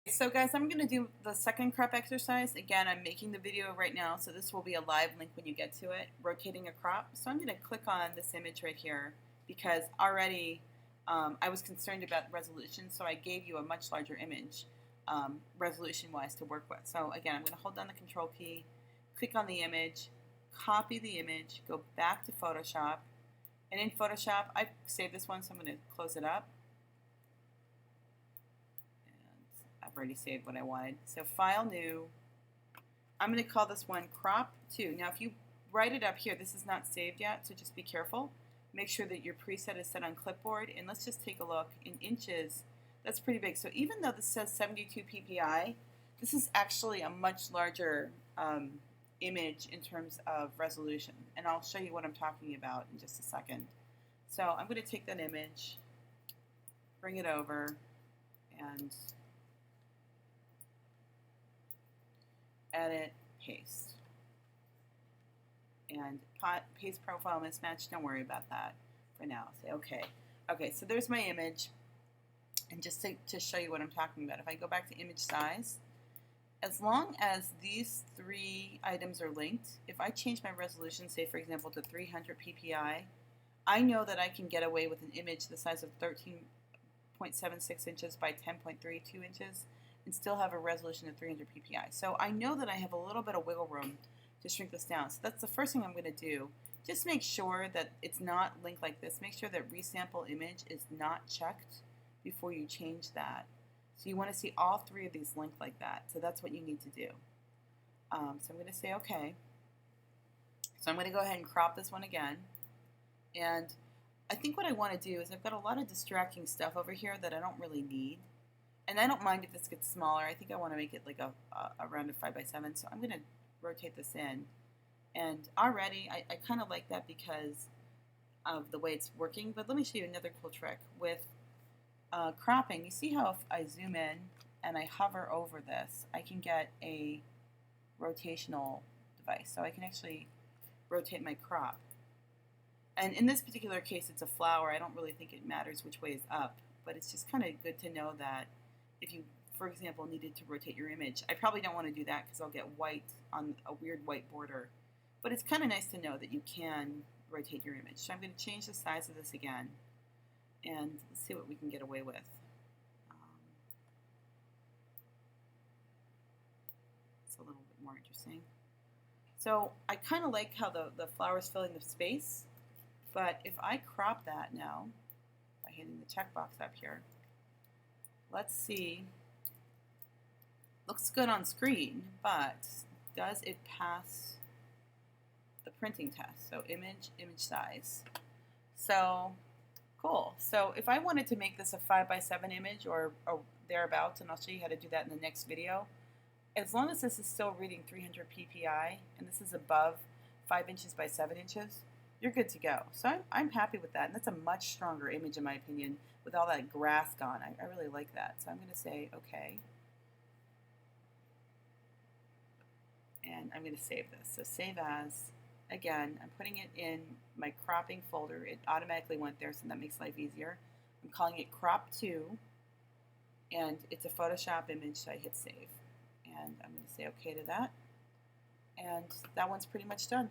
So guys, I'm going to do the second crop exercise. Again, I'm making the video right now, so this will be a live link when you get to it, rotating a crop. So I'm going to click on this image right here because already I was concerned about resolution, so I gave you a much larger image resolution-wise to work with. So again, I'm going to hold down the control key, click on the image, copy the image, go back to Photoshop, and in Photoshop, I've saved this one, so I'm going to close it up. I've already saved what I wanted. So File, New. I'm going to call this one crop2. Now if you write it up here, this is not saved yet, so just be careful. Make sure that your preset is set on clipboard, and let's just take a look. In inches, that's pretty big. So even though this says 72 ppi, this is actually a much larger image in terms of resolution, and I'll show you what I'm talking about in just a second. So I'm going to take that image, bring it over, and edit, paste. And paste profile mismatch, don't worry about that for now. Say okay. Okay, so there's my image. And just to show you what I'm talking about, if I go back to image size, as long as these three items are linked, if I change my resolution, say for example to 300 ppi, I know that I can get away with an image the size of 13.76 inches by 10.32 inches and still have a resolution of 300 ppi. So I know that I have a little bit of wiggle room to shrink this down. So that's the first thing I'm going to do. Just make sure that it's not linked like this. Make sure that resample image is not checked before you change that. So you want to see all three of these linked like that. So that's what you need to do. So I'm going to say okay. So I'm going to go ahead and crop this one again. And I think what I want to do is I've got a lot of distracting stuff over here that I don't really need. And I don't mind if this gets smaller. I think I want to make it like a rounded 5x7. So I'm going to rotate this in. And already I kind of like that because of the way it's working. But let me show you another cool trick. With cropping, you see how if I zoom in and I hover over this, I can get a rotational device. So I can actually rotate my crop. And in this particular case, it's a flower. I don't really think it matters which way is up. But it's just kind of good to know that if you, for example, needed to rotate your image, I probably don't want to do that because I'll get white on a weird white border. But it's kind of nice to know that you can rotate your image. So I'm going to change the size of this again, and let's see what we can get away with. It's a little bit more interesting. So I kind of like how the flower is filling the space, but if I crop that now, by hitting the checkbox up here, let's see. Looks good on screen, but does it pass the printing test? So image size. So cool. So if I wanted to make this a 5x7 image or thereabouts, and I'll show you how to do that in the next video, as long as this is still reading 300 ppi and this is above 5 inches by 7 inches, you're good to go. So I'm happy with that, and that's a much stronger image in my opinion with all that grass gone. I really like that. So I'm going to say okay, and I'm going to save this. So save as. Again, I'm putting it in my cropping folder. It automatically went there, so that makes life easier. I'm calling it crop2, and it's a Photoshop image, so I hit save. And I'm going to say okay to that, and that one's pretty much done.